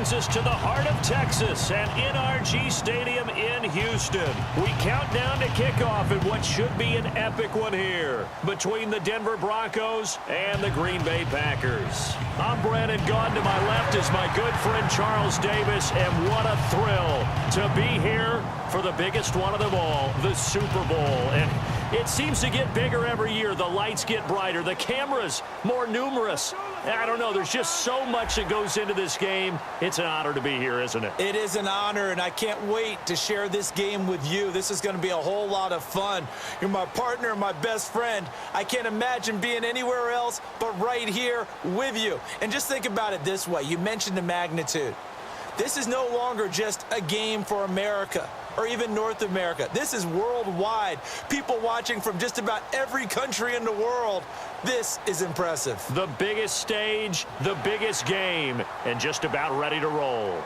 brings us to the heart of Texas and NRG Stadium in Houston. We count down to kickoff in what should be an epic one here between the Denver Broncos and the Green Bay Packers. I'm Brandon Gaudin. To my left is my good friend Charles Davis, and what a thrill to be here for the biggest one of them all, the Super Bowl. And it seems to get bigger every year. The lights get brighter, the cameras more numerous. I don't know, there's just so much that goes into this game. It's an honor to be here, isn't it? It is an honor, and I can't wait to share this game with you. This is going to be a whole lot of fun. You're my partner, my best friend. I can't imagine being anywhere else but right here with you. And just think about it this way. You mentioned the magnitude. This is no longer just a game for America or even North America. This is worldwide. People watching from just about every country in the world. This is impressive. The biggest stage, the biggest game, and just about ready to roll.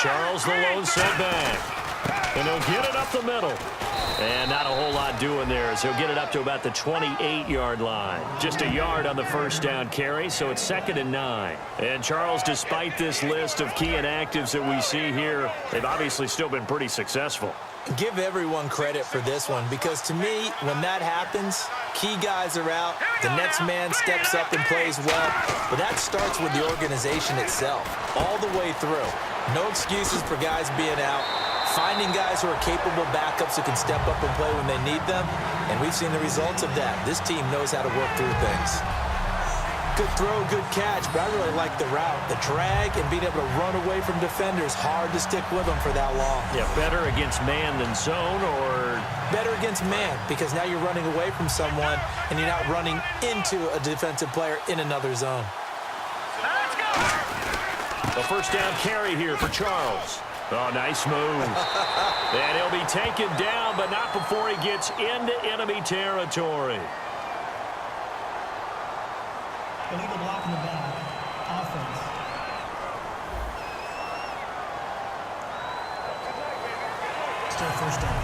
Charles the lone setback. And he'll get it up the middle. And not a whole lot doing there as he'll get it up to about the 28-yard line. Just a yard on the first down carry, so it's 2nd and 9. And Charles, despite this list of key inactives that we see here, they've obviously still been pretty successful. Give everyone credit for this one, because to me, when that happens, key guys are out, the next man steps up and plays well, but that starts with the organization itself, all the way through. No excuses for guys being out, finding guys who are capable backups who can step up and play when they need them, and we've seen the results of that. This team knows how to work through things. Good throw, good catch, but I really like the route. The drag and being able to run away from defenders, hard to stick with them for that long. Yeah, better against man than zone, or? Better against man, because now you're running away from someone and you're not running into a defensive player in another zone. The first down carry here for Charles. Oh, nice move. And he'll be taken down, but not before he gets into enemy territory. Illegal block in the back. Offense. Still first down.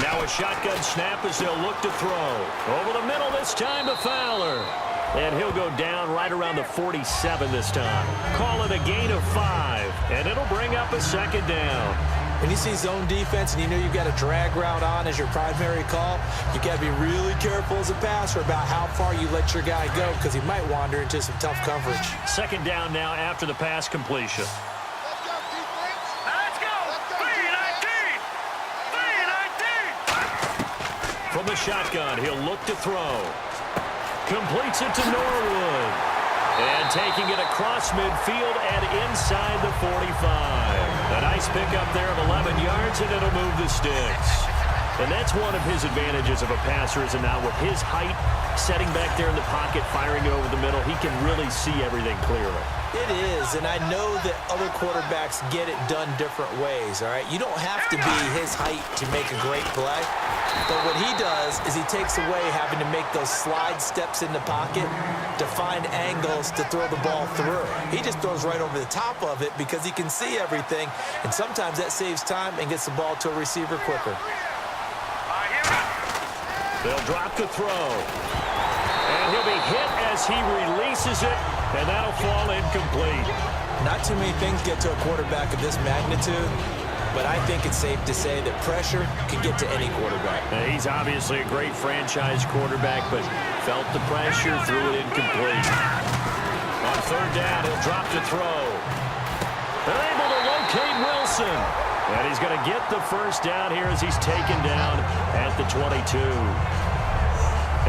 Now a shotgun snap as they'll look to throw. Over the middle this time to Fowler. And he'll go down right around the 47 this time. Call it a gain of 5, and it'll bring up a 2nd down. When you see zone defense and you know you've got a drag route on as your primary call, you got to be really careful as a passer about how far you let your guy go, because he might wander into some tough coverage. 2nd down now after the pass completion. From the shotgun, he'll look to throw. Completes it to Norwood. And taking it across midfield and inside the 45. A nice pickup there of 11 yards, and it'll move the sticks. And that's one of his advantages of a passer, is now with his height, setting back there in the pocket, firing it over the middle, he can really see everything clearly. It is, and I know that other quarterbacks get it done different ways, all right? You don't have to be his height to make a great play. But what he does is he takes away having to make those slide steps in the pocket to find angles to throw the ball through. He just throws right over the top of it because he can see everything, and sometimes that saves time and gets the ball to a receiver quicker. They'll drop the throw. And he'll be hit as he releases it, and that'll fall incomplete. Not too many things get to a quarterback of this magnitude, but I think it's safe to say that pressure can get to any quarterback. Now, he's obviously a great franchise quarterback, but felt the pressure, threw it incomplete. On third down, he'll drop to throw. They're able to locate Wilson. And he's going to get the first down here as he's taken down at the 22.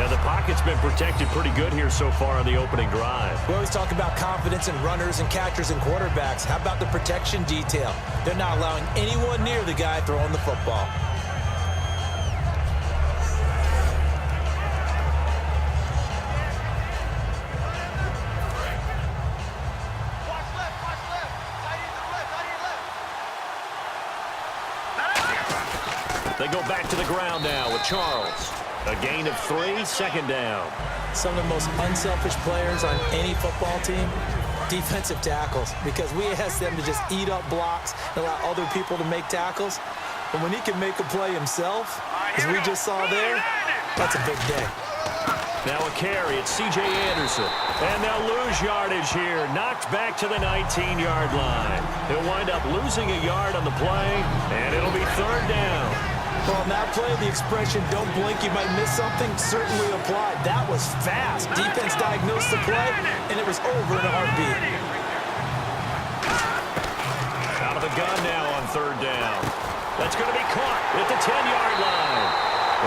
And the pocket's been protected pretty good here so far on the opening drive. We always talk about confidence in runners and catchers and quarterbacks. How about the protection detail? They're not allowing anyone near the guy throwing the football. They go back to the ground now with Charles. A gain of 3, second down. Some of the most unselfish players on any football team, defensive tackles, because we ask them to just eat up blocks and allow other people to make tackles. But when he can make a play himself, as we just saw there, that's a big day. Now a carry, it's C.J. Anderson. And they'll lose yardage here. Knocked back to the 19-yard line. He'll wind up losing a yard on the play, and it'll be third down. Well, on that play, the expression, don't blink, you might miss something, certainly applied. That was fast. Defense diagnosed the play, and it was over in a heartbeat. Out of the gun now on third down. That's going to be caught at the 10-yard line.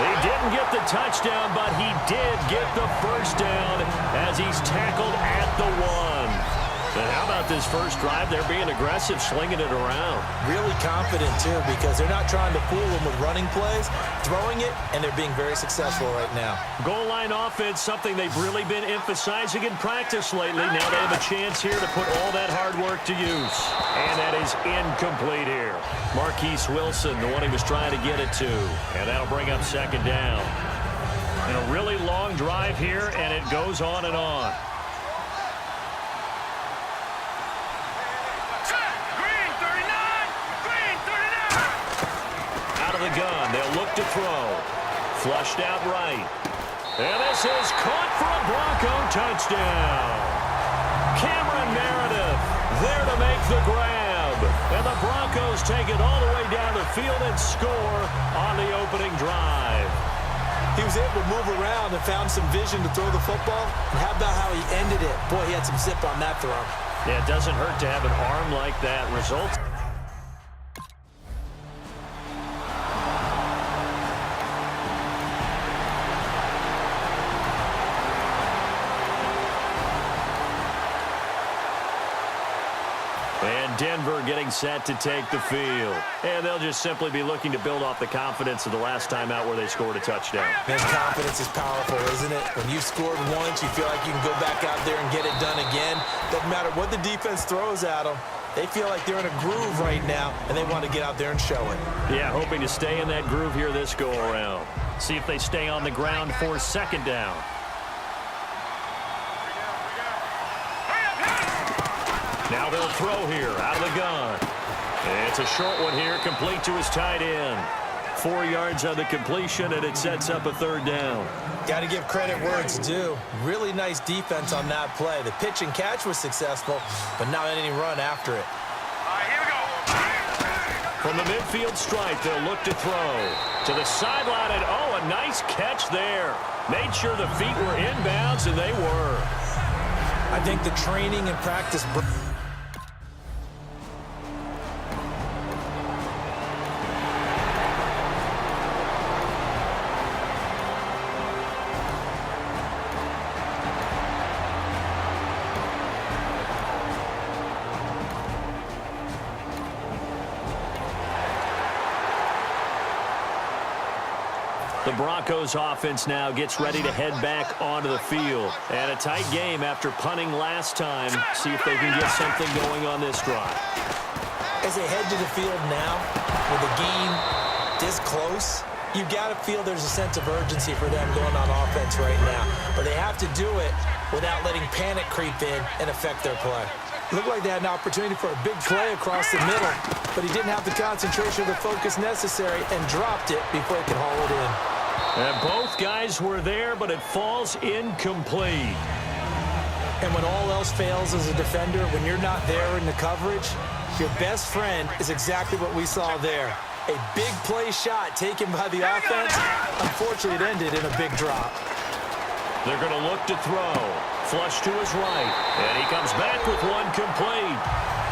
He didn't get the touchdown, but he did get the first down as he's tackled at the 1. And how about this first drive? They're being aggressive, slinging it around. Really confident, too, because they're not trying to fool them with running plays, throwing it, and they're being very successful right now. Goal line offense, something they've really been emphasizing in practice lately. Now they have a chance here to put all that hard work to use. And that is incomplete here. Marquise Wilson, the one he was trying to get it to. And that'll bring up second down. And a really long drive here, and it goes on and on. The gun. They'll look to throw. Flushed out right. And this is caught for a Bronco touchdown. Cameron Meredith there to make the grab. And the Broncos take it all the way down the field and score on the opening drive. He was able to move around and found some vision to throw the football. And how about how he ended it? Boy, he had some zip on that throw. Yeah, it doesn't hurt to have an arm like that. Results. Denver getting set to take the field. And they'll just simply be looking to build off the confidence of the last time out where they scored a touchdown. Man, confidence is powerful, isn't it? When you've scored once, you feel like you can go back out there and get it done again. Doesn't matter what the defense throws at them. They feel like they're in a groove right now, and they want to get out there and show it. Yeah, hoping to stay in that groove here this go-around. See if they stay on the ground for second down. Now they'll throw here out of the gun. It's a short one here, complete to his tight end. 4 yards on the completion, and it sets up a third down. Got to give credit where it's due. Really nice defense on that play. The pitch and catch was successful, but not any run after it. All right, here we go. From the midfield stripe, they'll look to throw. To the sideline, and a nice catch there. Made sure the feet were inbounds, and they were. I think the training and practice... The Broncos offense now gets ready to head back onto the field. And a tight game after punting last time. See if they can get something going on this drive. As they head to the field now, with the game this close, you've got to feel there's a sense of urgency for them going on offense right now. But they have to do it without letting panic creep in and affect their play. It looked like they had an opportunity for a big play across the middle, but he didn't have the concentration or the focus necessary and dropped it before he could haul it in. And both guys were there, but it falls incomplete. And when all else fails as a defender, when you're not there in the coverage, your best friend is exactly what we saw there. A big play shot taken by the offense. Unfortunately, it ended in a big drop. They're going to look to throw. Flush to his right. And he comes back with one complete.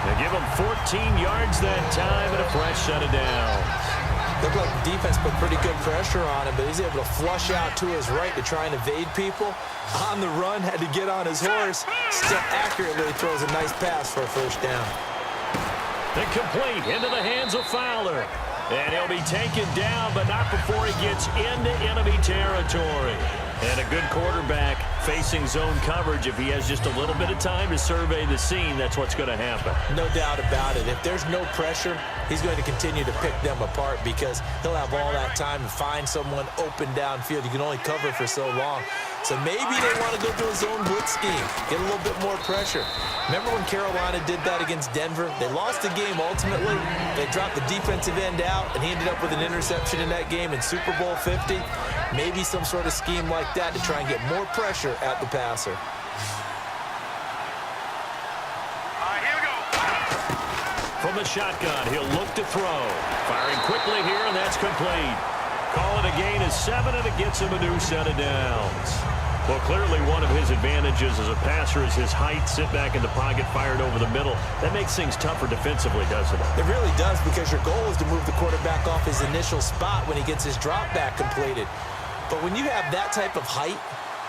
They give him 14 yards that time and a fresh set of downs. Looked like the defense put pretty good pressure on him, but he's able to flush out to his right to try and evade people. On the run, had to get on his horse. Still accurately throws a nice pass for a first down. Incomplete into the hands of Fowler. And he'll be taken down, but not before he gets into enemy territory. And a good quarterback facing zone coverage. If he has just a little bit of time to survey the scene, that's what's going to happen. No doubt about it. If there's no pressure, he's going to continue to pick them apart because he'll have all that time to find someone open downfield. You can only cover for so long. So maybe they want to go to a zone blitz scheme, get a little bit more pressure. Remember when Carolina did that against Denver? They lost the game ultimately. They dropped the defensive end out, and he ended up with an interception in that game in Super Bowl 50. Maybe some sort of scheme like that to try and get more pressure at the passer. From the shotgun, he'll look to throw. Firing quickly here, and that's complete. Call it a gain of 7, and it gets him a new set of downs. Well, clearly one of his advantages as a passer is his height. Sit back in the pocket, fired over the middle. That makes things tougher defensively, doesn't it? It really does, because your goal is to move the quarterback off his initial spot when he gets his drop back completed. But when you have that type of height,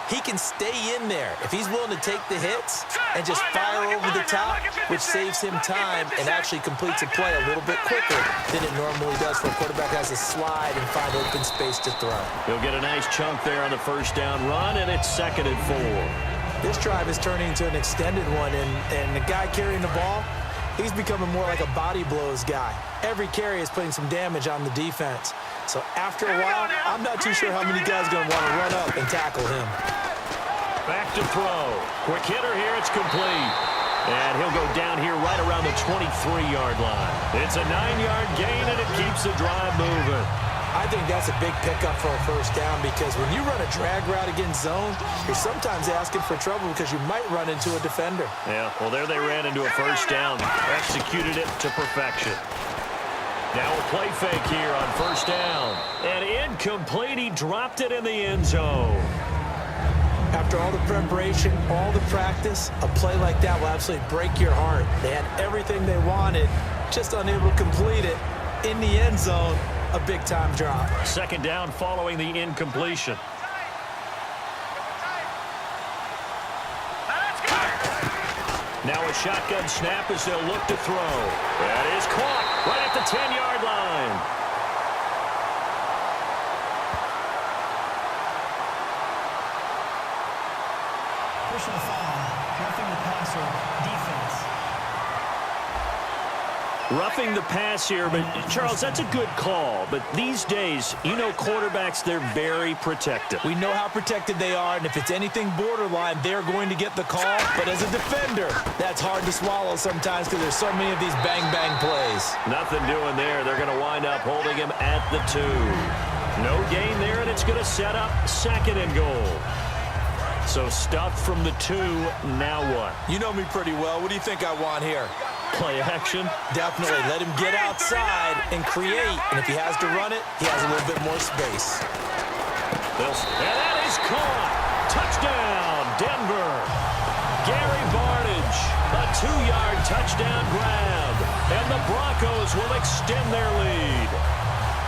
he can stay in there if he's willing to take the hits and just fire over the top, which saves him time and actually completes a play a little bit quicker than it normally does for a quarterback who has to slide and find open space to throw. He'll get a nice chunk there on the first down run, and it's 2nd and 4. This drive is turning into an extended one, and the guy carrying the ball, he's becoming more like a body blows guy. Every carry is putting some damage on the defense. So after a while, I'm not too sure how many guys are going to want to run up and tackle him. Back to throw. Quick hitter here. It's complete. And he'll go down here right around the 23-yard line. It's a 9-yard gain, and it keeps the drive moving. I think that's a big pickup for a first down, because when you run a drag route against zone, you're sometimes asking for trouble because you might run into a defender. Yeah, well, there they ran into a first down. Executed it to perfection. Now a play fake here on first down. And incomplete. He dropped it in the end zone. After all the preparation, all the practice, a play like that will absolutely break your heart. They had everything they wanted, just unable to complete it. In the end zone, a big-time drop. 2nd down following the incompletion. Now a shotgun snap as they'll look to throw. That is caught right at the 10-yard line. Personal foul. Roughing the passer. Defense. Roughing the pass here, but Charles, that's a good call. But these days, you know quarterbacks, they're very protective. We know how protected they are, and if it's anything borderline, they're going to get the call. But as a defender, that's hard to swallow sometimes because there's so many of these bang-bang plays. Nothing doing there. They're going to wind up holding him at the 2. No gain there, and it's going to set up 2nd and goal. So stuffed from the 2, now what? You know me pretty well. What do you think I want here? Play action? Definitely. Let him get outside and create. And if he has to run it, he has a little bit more space. And that is caught. Touchdown, Denver. Gary Barnidge, a 2-yard touchdown grab. And the Broncos will extend their lead.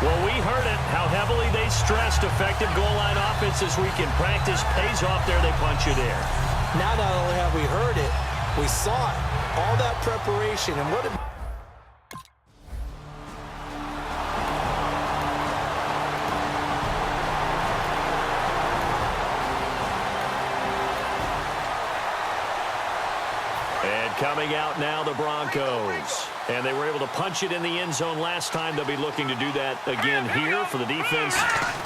Well, we heard it, how heavily they stressed effective goal line offense this week in practice. Pays off there, they punch it in. Now not only have we heard it, we saw it. All that preparation, and what a... And coming out now, the Broncos. And they were able to punch it in the end zone last time. They'll be looking to do that again here for the defense.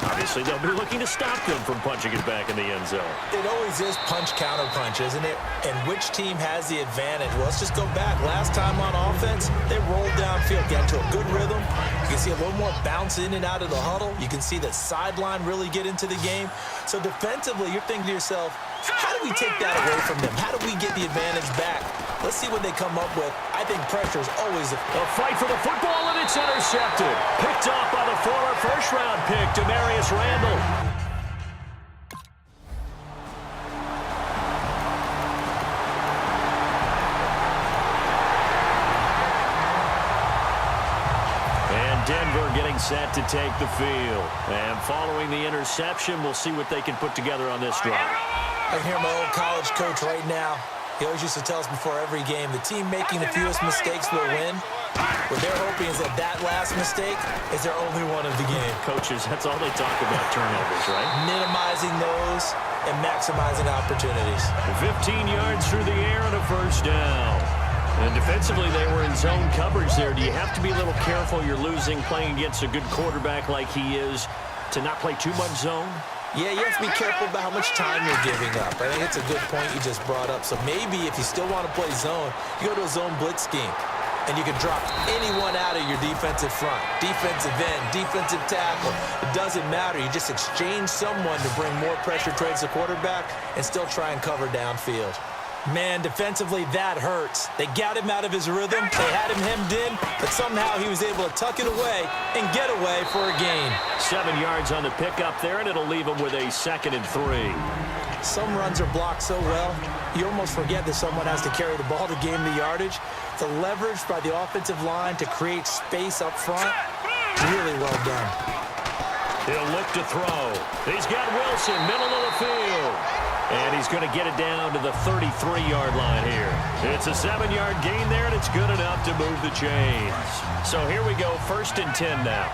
Obviously, they'll be looking to stop them from punching it back in the end zone. It always is punch-counter-punch, isn't it? And which team has the advantage? Well, let's just go back. Last time on offense, they rolled downfield, got into a good rhythm. You can see a little more bounce in and out of the huddle. You can see the sideline really get into the game. So defensively, you're thinking to yourself, how do we take that away from them? How do we get the advantage back? Let's see what they come up with. I think pressure is always a fight for the football, and it's intercepted. Picked off by the former first-round pick, Demarius Randall. And Denver getting set to take the field. And following the interception, we'll see what they can put together on this drive. I can hear my old college coach right now. He always used to tell us before every game, the team making the fewest mistakes will win. What they're hoping is that that last mistake is their only one of the game. Coaches, that's all they talk about, turnovers, right? Minimizing those and maximizing opportunities. 15 yards through the air and a first down. And defensively, they were in zone coverage there. Do you have to be a little careful? You're losing, playing against a good quarterback like he is, to not play too much zone? Yeah, you have to be careful about how much time you're giving up. I think it's a good point you just brought up. So maybe if you still want to play zone, you go to a zone blitz scheme. And you can drop anyone out of your defensive front. Defensive end, defensive tackle. It doesn't matter. You just exchange someone to bring more pressure towards the quarterback and still try and cover downfield. Man, defensively, that hurts. They got him out of his rhythm. They had him hemmed in, but somehow he was able to tuck it away and get away for a gain. 7 yards on the pickup there, and it'll leave him with a 2nd and 3. Some runs are blocked so well, you almost forget that someone has to carry the ball to gain the yardage. The leverage by the offensive line to create space up front, really well done. He'll look to throw. He's got Wilson, middle of the field. And he's going to get it down to the 33-yard line here. It's a 7-yard gain there, and it's good enough to move the chains. So here we go, 1st and 10 now.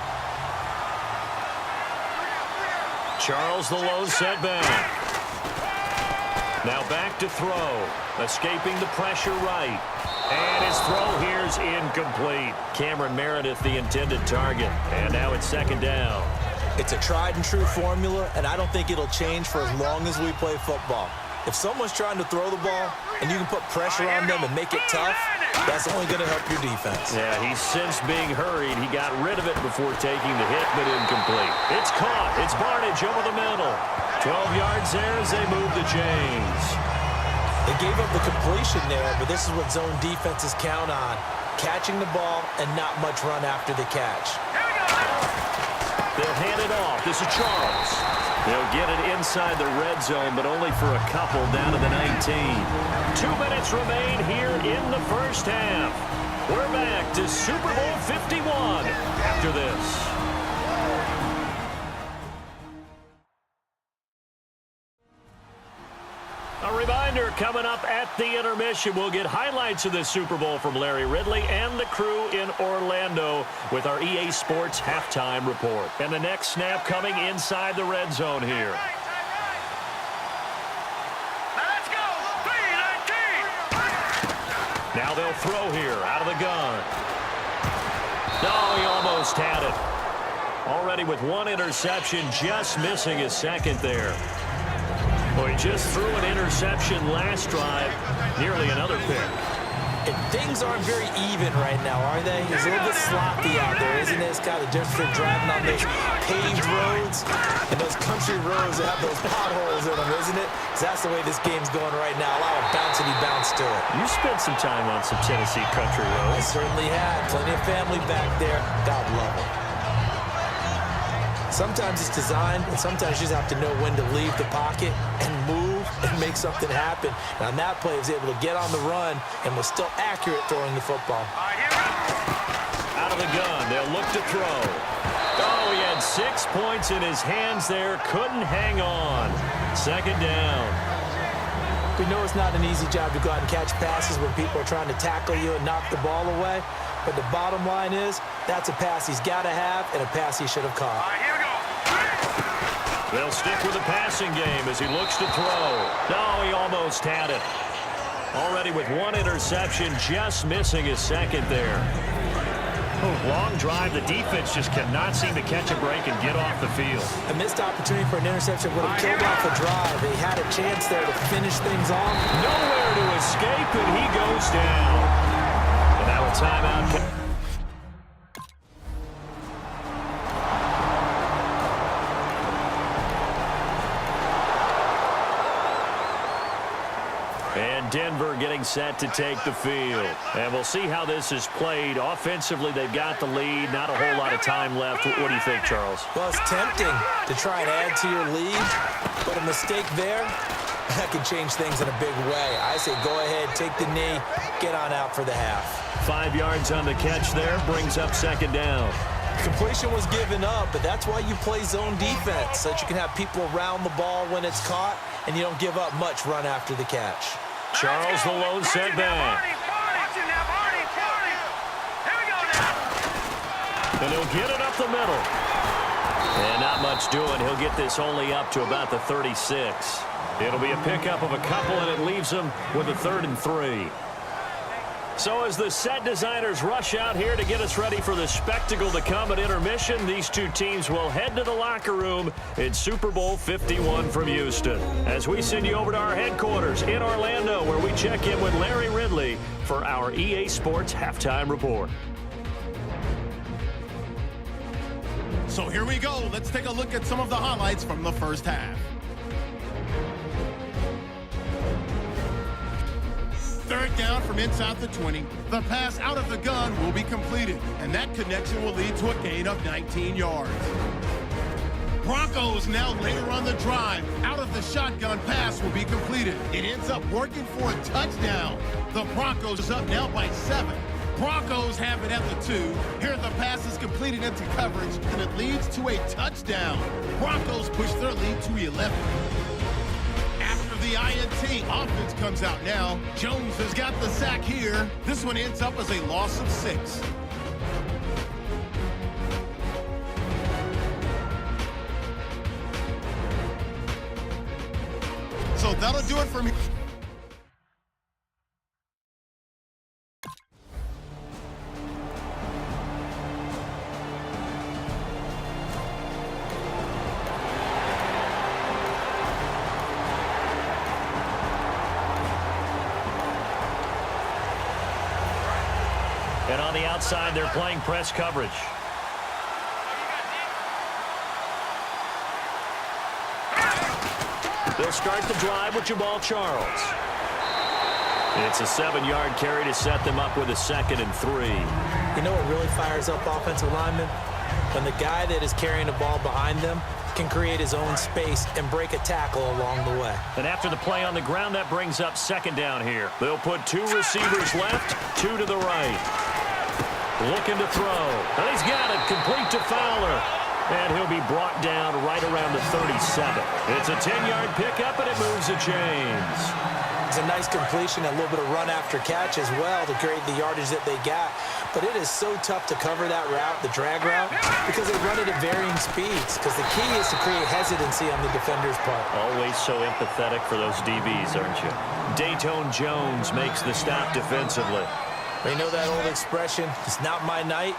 Charles the lone setback. Now back to throw. Escaping the pressure right. And his throw here's incomplete. Cameron Meredith, the intended target. And now it's 2nd down. It's a tried-and-true formula, and I don't think it'll change for as long as we play football. If someone's trying to throw the ball and you can put pressure on them and make it tough, that's only going to help your defense. Yeah, he's since being hurried. He got rid of it before taking the hit, but incomplete. It's caught. It's Barnidge over the middle. 12 yards there as they move the chains. They gave up the completion there, but this is what zone defenses count on. Catching the ball and not much run after the catch. They'll hand it off. This is Charles. They'll get it inside the red zone, but only for a couple down to the 19. 2 minutes remain here in the first half. We're back to Super Bowl 51 after this. A reminder, coming up at the intermission, we'll get highlights of the Super Bowl from Larry Ridley and the crew in Orlando with our EA Sports halftime report. And the next snap coming inside the red zone here. Let's go! Now they'll throw here out of the gun. No, he almost had it. Already with 1 interception, just missing his 2nd there. Well, he just threw an interception last drive, nearly another pick. And things aren't very even right now, are they? It's a little bit sloppy out there, isn't it? It's kind of just for driving on those paved roads and those country roads that have those potholes in them, isn't it? Because that's the way this game's going right now. A lot of bouncy bounce to it. You spent some time on some Tennessee country I roads. certainly had. Plenty of family back there. God love it. Sometimes it's designed, and sometimes you just have to know when to leave the pocket and move and make something happen. And on that play, he was able to get on the run and was still accurate throwing the football. Out of the gun, they'll look to throw. Oh, he had 6 points in his hands there. Couldn't hang on. 2nd down. We know it's not an easy job to go out and catch passes when people are trying to tackle you and knock the ball away. But the bottom line is, that's a pass he's got to have and a pass he should have caught. They'll stick with the passing game as he looks to throw. No, he almost had it. Already with one interception, just missing his second there. Long drive. The defense just cannot seem to catch a break and get off the field. A missed opportunity for an interception would have killed off the drive. They had a chance there to finish things off. Nowhere to escape, and he goes down. And now a timeout. And Denver getting set to take the field. And we'll see how this is played. Offensively, they've got the lead. Not a whole lot of time left. What do you think, Charles? Well, it's tempting to try and add to your lead, but a mistake there, that could change things in a big way. I say go ahead, take the knee, get on out for the half. 5 yards on the catch there, brings up second down. Completion was given up, but that's why you play zone defense, so that you can have people around the ball when it's caught, and you don't give up much run after the catch. Charles, the lone setback. And he'll get it up the middle. And not much doing. He'll get this only up to about the 36. It'll be a pickup of a couple, and it leaves him with a 3rd and 3. So as the set designers rush out here to get us ready for the spectacle to come at intermission, these two teams will head to the locker room in Super Bowl 51 from Houston. As we send you over to our headquarters in Orlando, where we check in with Larry Ridley for our EA Sports Halftime Report. So here we go. Let's take a look at some of the highlights from the first half. Third down from inside the 20. The pass out of the gun will be completed, and that connection will lead to a gain of 19 yards. Broncos now later on the drive. Out of the shotgun pass will be completed. It ends up working for a touchdown. The Broncos up now by 7. Broncos have it at the 2. Here the pass is completed into coverage, and it leads to a touchdown. Broncos push their lead to 11. The INT offense comes out now. Jones has got the sack here. This one ends up as a loss of 6. So that'll do it for me. And on the outside, they're playing press coverage. They'll start the drive with Jamal Charles. It's a 7-yard carry to set them up with a 2nd and 3. You know what really fires up offensive linemen? When the guy that is carrying the ball behind them can create his own space and break a tackle along the way. And after the play on the ground, that brings up 2nd down here. They'll put 2 receivers left, 2 to the right. Looking to throw. And he's got it complete to Fowler. And he'll be brought down right around the 37. It's a 10-yard pickup, and it moves the chains. It's a nice completion, a little bit of run after catch as well to create the yardage that they got. But it is so tough to cover that route, the drag route, because they run it at varying speeds. Because the key is to create hesitancy on the defender's part. Always so empathetic for those DBs, aren't you? Dayton Jones makes the stop defensively. You know that old expression, it's not my night?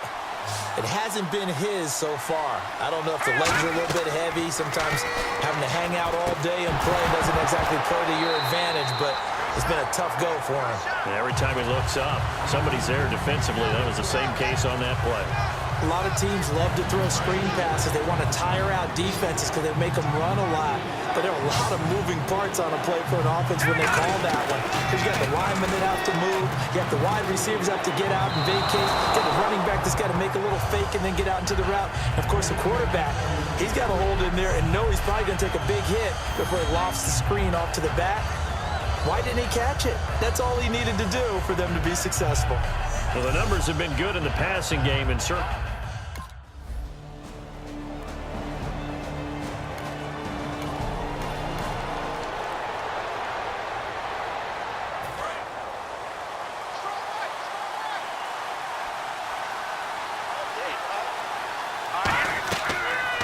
It hasn't been his so far. I don't know if the legs are a little bit heavy. Sometimes having to hang out all day and play doesn't exactly play to your advantage, but it's been a tough go for him. And every time he looks up, somebody's there defensively. That was the same case on that play. A lot of teams love to throw screen passes. They want to tire out defenses because they make them run a lot. But there are a lot of moving parts on a play for an offense when they call that one. Because you got the linemen that have to move. You have the wide receivers have to get out and vacate. You got the running back that's got to make a little fake and then get out into the route. And of course, the quarterback, he's got to hold in there and know he's probably going to take a big hit before he lofts the screen off to the back. Why didn't he catch it? That's all he needed to do for them to be successful. Well, the numbers have been good in the passing game, and certainly.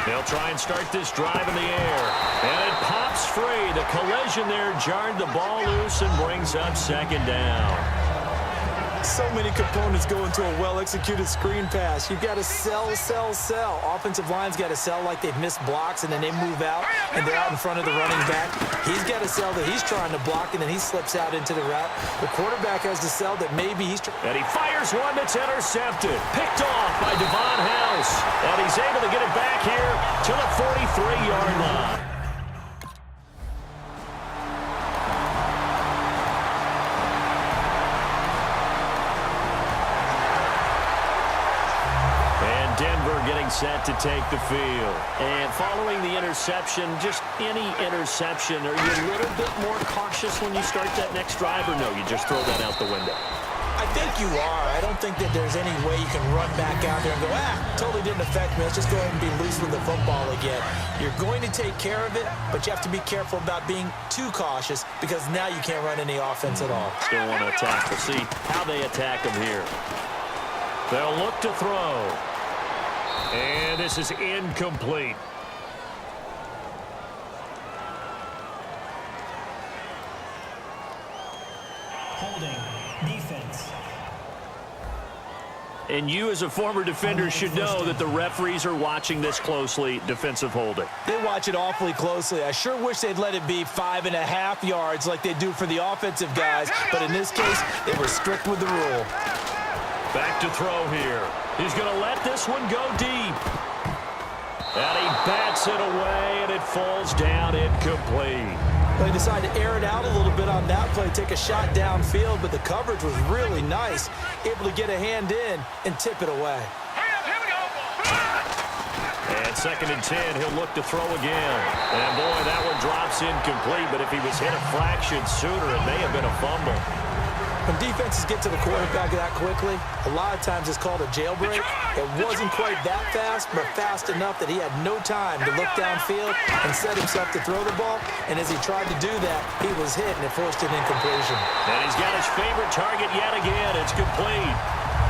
They'll try and start this drive in the air. And it pops escapes free. The collision there jarred the ball loose and brings up second down. So many components go into a well-executed screen pass. You've got to sell. Offensive line's got to sell like they've missed blocks, and then they move out, and they're out in front of the running back. He's got to sell that he's trying to block, and then he slips out into the route. The quarterback has to sell that maybe he's and he fires one that's intercepted. Picked off by Devon House. And he's able to get it back here to the 43-yard line. Denver getting set to take the field. And following the interception, just any interception, are you a little bit more cautious when you start that next drive, or no, you just throw that out the window? I think you are. I don't think that there's any way you can run back out there and go, totally didn't affect me. Let's just go ahead and be loose with the football again. You're going to take care of it, but you have to be careful about being too cautious because now you can't run any offense at all. Still want to attack. We'll see how they attack him here. They'll look to throw. And this is incomplete. Holding. Defense. And you as a former defender should know that the referees are watching this closely, defensive holding. They watch it awfully closely. I sure wish they'd let it be 5.5 yards like they do for the offensive guys, but in this case, they were strict with the rule. Back to throw here. He's going to let this one go deep. And he bats it away, and it falls down incomplete. They decided to air it out a little bit on that play, take a shot downfield, but the coverage was really nice, able to get a hand in and tip it away. And 2nd and 10, he'll look to throw again. And, boy, that one drops incomplete, but if he was hit a fraction sooner, it may have been a fumble. When defenses get to the quarterback that quickly, a lot of times it's called a jailbreak. It wasn't quite that fast, but fast enough that he had no time to look downfield and set himself to throw the ball. And as he tried to do that, he was hit, and it forced an incompletion. And he's got his favorite target yet again. It's complete.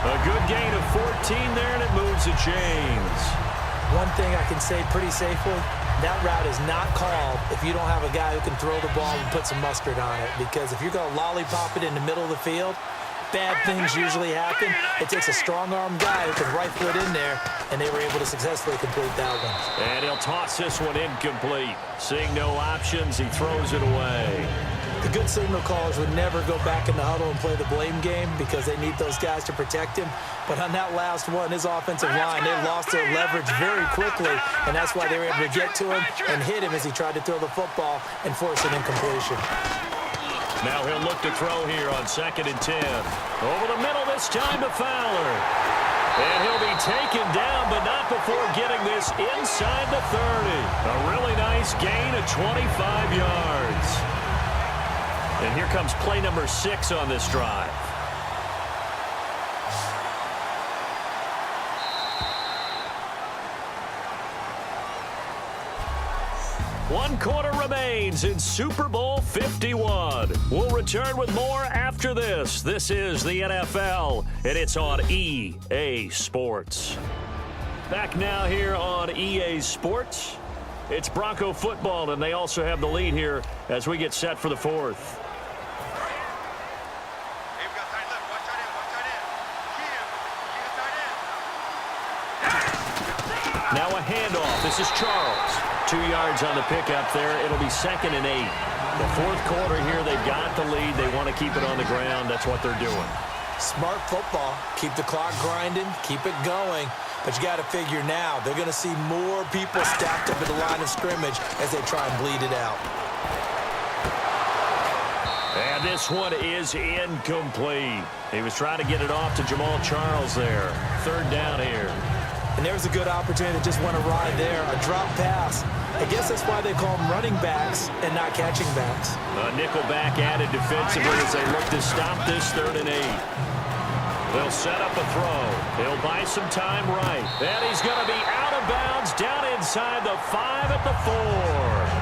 A good gain of 14 there, and it moves the chains. One thing I can say pretty safely, that route is not called if you don't have a guy who can throw the ball and put some mustard on it. Because if you're going to lollipop it in the middle of the field, bad things usually happen. It takes a strong-arm guy who can rifle it in there, and they were able to successfully complete that one. And he'll toss this one incomplete. Seeing no options, he throws it away. The good signal callers would never go back in the huddle and play the blame game because they need those guys to protect him. But on that last one, his offensive line, they lost their leverage very quickly, and that's why they were able to get to him and hit him as he tried to throw the football and force an incompletion. Now he'll look to throw here on 2nd and 10. Over the middle this time to Fowler. And he'll be taken down, but not before getting this inside the 30. A really nice gain of 25 yards. And here comes play number 6 on this drive. One quarter remains in Super Bowl 51. We'll return with more after this. This is the NFL, and it's on EA Sports. Back now here on EA Sports. It's Bronco football, and they also have the lead here as we get set for the 4th. Now a handoff. This is Charles. 2 yards on the pickup there. It'll be 2nd and 8. The 4th quarter here, they've got the lead. They want to keep it on the ground. That's what they're doing. Smart football. Keep the clock grinding. Keep it going. But you got to figure now, they're going to see more people stacked up at the line of scrimmage as they try and bleed it out. And this one is incomplete. He was trying to get it off to Jamal Charles there. 3rd down here. And there's a good opportunity that just went awry there. A drop pass. I guess that's why they call them running backs and not catching backs. A nickel back added defensively as they look to stop this 3rd and 8. They'll set up a throw. They'll buy some time right. And he's going to be out of bounds down inside the 5 at the 4.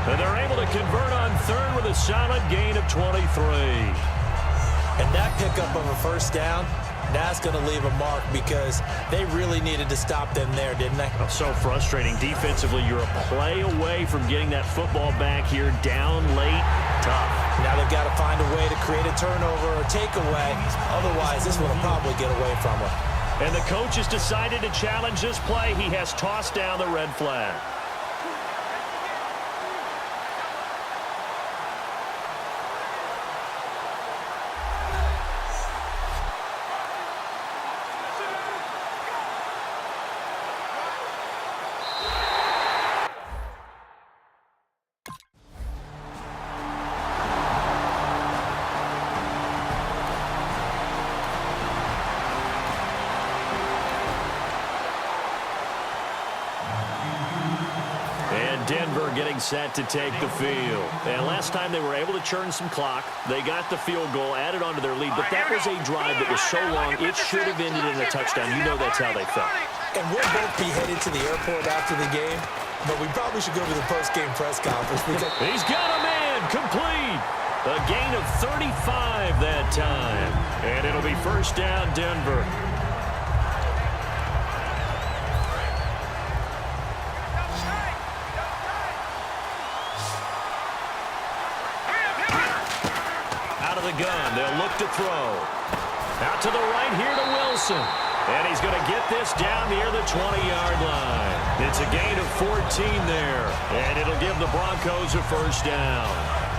And they're able to convert on 3rd with a solid gain of 23. And that pickup of a 1st down, That's going to leave a mark because they really needed to stop them there, didn't they? Oh, so frustrating. Defensively, you're a play away from getting that football back here down late. Tough. Now they've got to find a way to create a turnover or takeaway. Otherwise, this one will probably get away from them. And the coach has decided to challenge this play. He has tossed down the red flag. Denver getting set to take the field. And last time they were able to churn some clock. They got the field goal added onto their lead, but that was a drive that was so long it should have ended in a touchdown. You know that's how they felt. And we'll both be headed to the airport after the game, but we probably should go to the post-game press conference. Because he's got a man complete. A gain of 35 that time. And it'll be first down, Denver. The gun. They'll look to throw. Out to the right here to Wilson. And he's going to get this down near the 20-yard line. It's a gain of 14 there. And it'll give the Broncos a first down.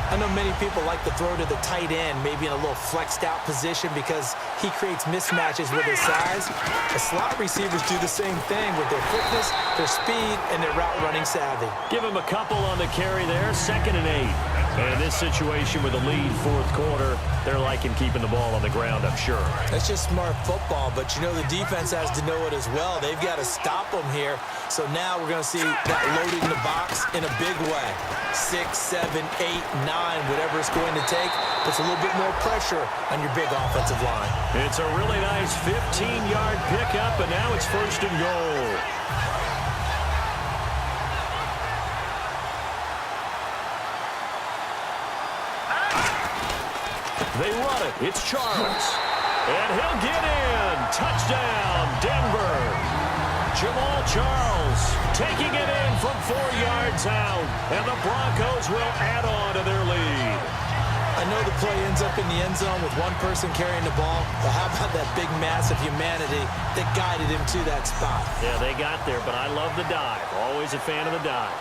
I know many people like to throw to the tight end, maybe in a little flexed out position because he creates mismatches with his size. The slot receivers do the same thing with their quickness, their speed, and their route running savvy. Give him a couple on the carry there, 2nd and 8. And in this situation with a lead fourth quarter, they're liking keeping the ball on the ground, I'm sure. That's just smart football, but you know the defense has to know it as well. They've got to stop them here. So now we're going to see that loaded in the box in a big way. 6, 7, 8, 9, whatever it's going to take, puts a little bit more pressure on your big offensive line. It's a really nice 15-yard pickup, and now it's 1st and goal. They run it. It's Charles. And he'll get in. Touchdown, Denver. Jamal Charles taking it in from 4 yards out. And the Broncos will add on to their lead. I know the play ends up in the end zone with one person carrying the ball, but how about that big mass of humanity that guided him to that spot? Yeah, they got there, but I love the dive. Always a fan of the dive.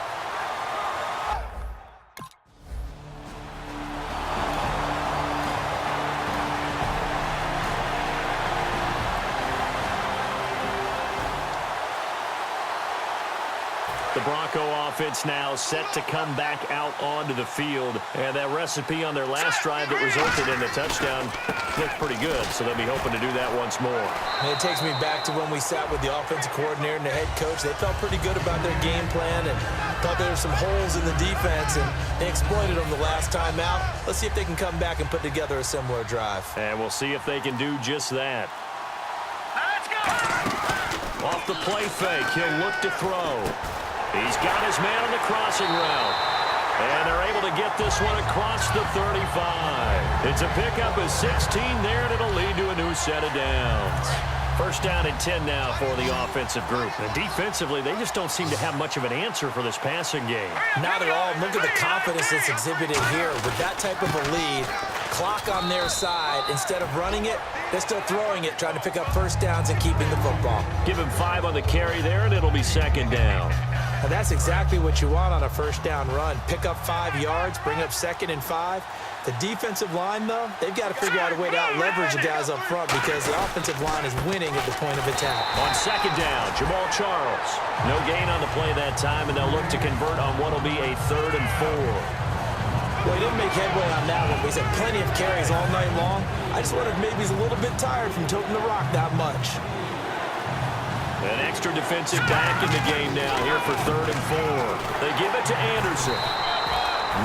The Bronco offense now set to come back out onto the field. And that recipe on their last drive that resulted in the touchdown looked pretty good, so they'll be hoping to do that once more. And it takes me back to when we sat with the offensive coordinator and the head coach. They felt pretty good about their game plan and thought there were some holes in the defense, and they exploited them the last time out. Let's see if they can come back and put together a similar drive. And we'll see if they can do just that. Let's go! Off the play fake, he'll look to throw. He's got his man on the crossing route. And they're able to get this one across the 35. It's a pickup of 16 there, and it'll lead to a new set of downs. First down and 10 now for the offensive group. And defensively, they just don't seem to have much of an answer for this passing game. Not at all. Look at the confidence that's exhibited here. With that type of a lead, clock on their side, instead of running it, they're still throwing it, trying to pick up first downs and keeping the football. Give him 5 on the carry there, and it'll be 2nd down. And that's exactly what you want on a first down run. Pick up 5 yards, bring up 2nd and 5. The defensive line, though, they've got to figure out a way to out-leverage the guys up front because the offensive line is winning at the point of attack. On 2nd down, Jamal Charles. No gain on the play that time, and they'll look to convert on what will be a 3rd and 4. Well, he didn't make headway on that one, but he's had plenty of carries all night long. I just wondered if maybe he's a little bit tired from toting the rock that much. An extra defensive back in the game now here for 3rd and 4. They give it to Anderson.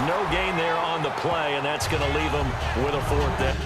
No gain there on the play, and that's going to leave them with a 4th down.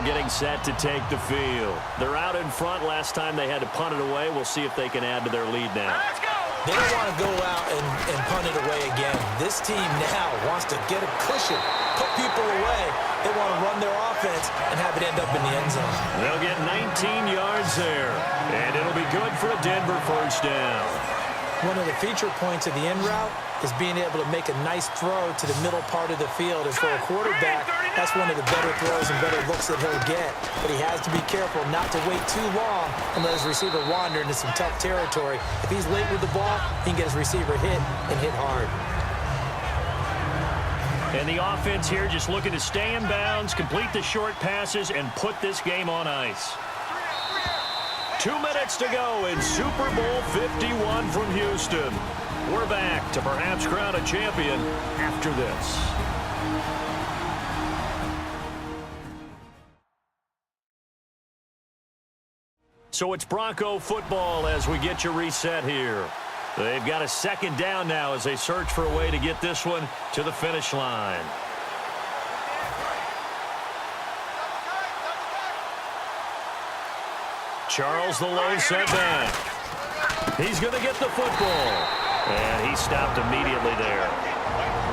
getting set to take the field. They're out in front. Last time they had to punt it away. We'll see if they can add to their lead now. Let's go! They don't want to go out and punt it away again. This team now wants to get a cushion, put people away. They want to run their offense and have it end up in the end zone. They'll get 19 yards there, and it'll be good for a Denver first down. One of the feature points of the end route is being able to make a nice throw to the middle part of the field. And for a quarterback, that's one of the better throws and better looks that he'll get. But he has to be careful not to wait too long and let his receiver wander into some tough territory. If he's late with the ball, he can get his receiver hit and hit hard. And the offense here just looking to stay in bounds, complete the short passes, and put this game on ice. 2 minutes to go in Super Bowl 51 from Houston. We're back to perhaps crown a champion after this. So it's Bronco football as we get you reset here. They've got a second down now as they search for a way to get this one to the finish line. Charles, the low setback. He's going to get the football. And he stopped immediately there.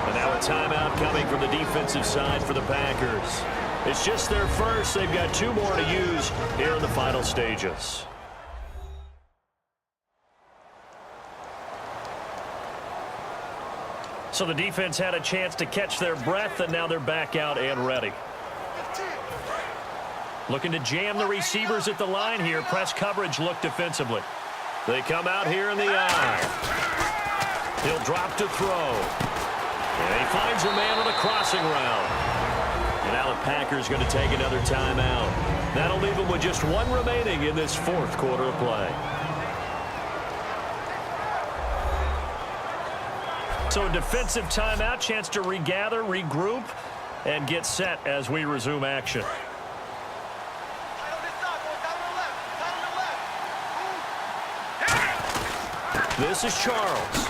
And now a timeout coming from the defensive side for the Packers. It's just their first. They've got 2 more to use here in the final stages. So the defense had a chance to catch their breath, and now they're back out and ready. Looking to jam the receivers at the line here. Press coverage look defensively. They come out here in the eye. He'll drop to throw. And he finds a man on a crossing route. And now the Packers going to take another timeout. That'll leave them with just 1 remaining in this 4th quarter of play. So a defensive timeout, chance to regather, regroup, and get set as we resume action. This is Charles.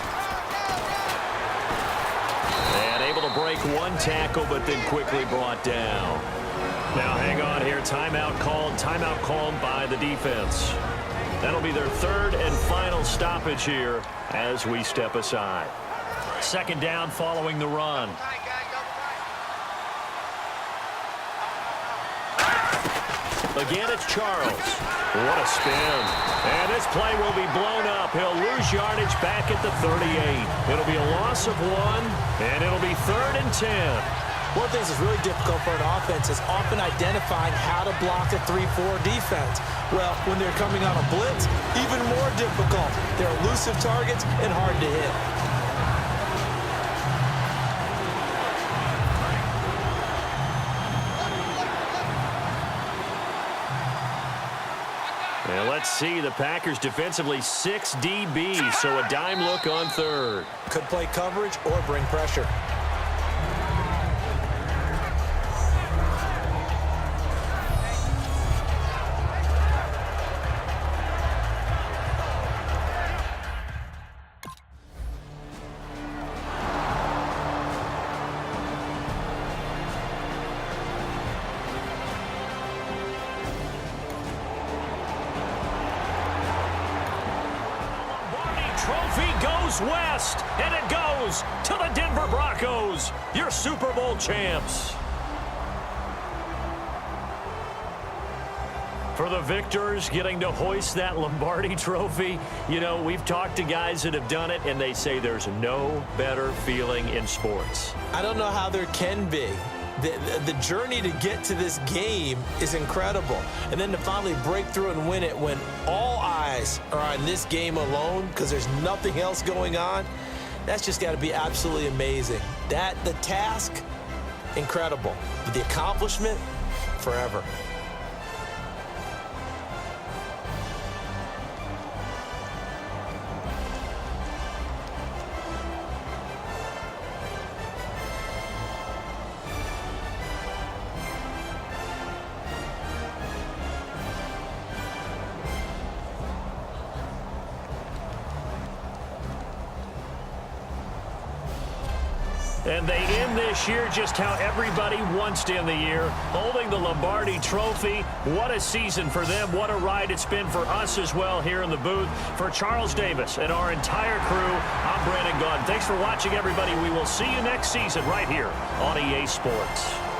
And able to break 1 tackle, but then quickly brought down. Now hang on here. Timeout called by the defense. That'll be their 3rd and final stoppage here as we step aside. Second down following the run. Again, it's Charles. What a spin. And this play will be blown up. He'll lose yardage back at the 38. It'll be a loss of 1, and it'll be 3rd and 10. One of the things that's really difficult for an offense is often identifying how to block a 3-4 defense. Well, when they're coming on a blitz, even more difficult. They're elusive targets and hard to hit. And let's see, the Packers defensively 6 DBs, so a dime look on 3rd. Could play coverage or bring pressure. Trophy goes west, and it goes to the Denver Broncos, your Super Bowl champs. For the victors getting to hoist that Lombardi trophy, you know, we've talked to guys that have done it, and they say there's no better feeling in sports. I don't know how there can be. The journey to get to this game is incredible. And then to finally break through and win it when all eyes are on this game alone because there's nothing else going on, that's just got to be absolutely amazing. The task, incredible. But the accomplishment, forever. And they end this year just how everybody wants to end the year, holding the Lombardi Trophy. What a season for them. What a ride it's been for us as well here in the booth. For Charles Davis and our entire crew, I'm Brandon Gaudin. Thanks for watching, everybody. We will see you next season right here on EA Sports.